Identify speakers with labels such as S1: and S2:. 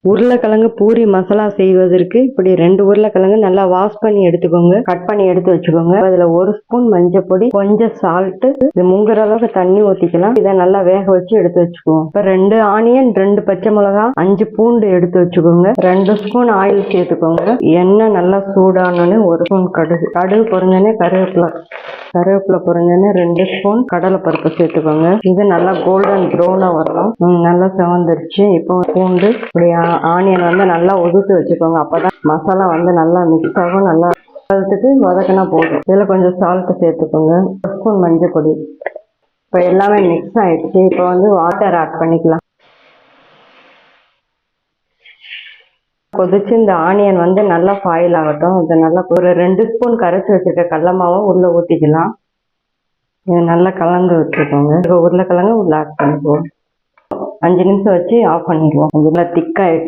S1: உருளைக்கிழங்கு பூரி மசாலா செய்வதற்கு இப்படி 2 உருளைக்கிழங்கு நல்லா வாஷ் பண்ணி எடுத்துக்கோங்க. கட் பண்ணி எடுத்து வச்சுக்கோங்க. அதுல 1 ஸ்பூன் மஞ்சள் பொடி, கொஞ்சம் சால்ட், இது முங்குற அளவுக்கு தண்ணி ஊத்திக்கலாம். இதை நல்லா வேக வச்சு எடுத்து வச்சுக்குவோம். இப்ப 2 ஆனியன், 2 பச்சை மிளகா, 5 பூண்டு எடுத்து வச்சுக்கோங்க. 2 ஸ்பூன் ஆயில் சேர்த்துக்கோங்க. எண்ணெய் நல்லா சூடானோன்னு 1 ஸ்பூன் கடுகு பொரிஞ்சோடனே கருவேப்பிலை பொரிஞ்சோடனே 2 ஸ்பூன் கடலை பருப்பு சேர்த்துக்கோங்க. இது நல்லா கோல்டன் ப்ரௌனா வரணும். நல்லா செவந்துருச்சு. இப்போ பூண்டு இப்படி ஆனியன் வந்து நல்லா ஒதுக்கி வச்சுக்கோங்க. அப்பதான் மசாலா வந்து நல்லா மிக்ஸ் ஆகும். நல்லா வதக்கினா போதும். இதுல கொஞ்சம் சால்ட் சேர்த்துக்கோங்க. 1 ஸ்பூன் மஞ்சள் பொடி. இப்போ எல்லாமே மிக்ஸ் ஆயிடுச்சு. இப்போ வந்து வாட்டர் ஆட் பண்ணிக்கலாம். கொதிச்சு இந்த ஆனியன் வந்து நல்லா பாயில் ஆகட்டும். இது நல்லா ஒரு 2 ஸ்பூன் கரைச்சி வச்சிருக்க கடல மாவை உள்ள ஊத்திக்கலாம். இதை நல்லா கலந்து வச்சுக்கோங்க. உருளைக்கிழங்கு உள்ள ஆட் பண்ணிக்குவோம். 5 நிமிஷம் வச்சு ஆஃப் பண்ணிடுவோம். நல்லா திக்காயிடுச்சு.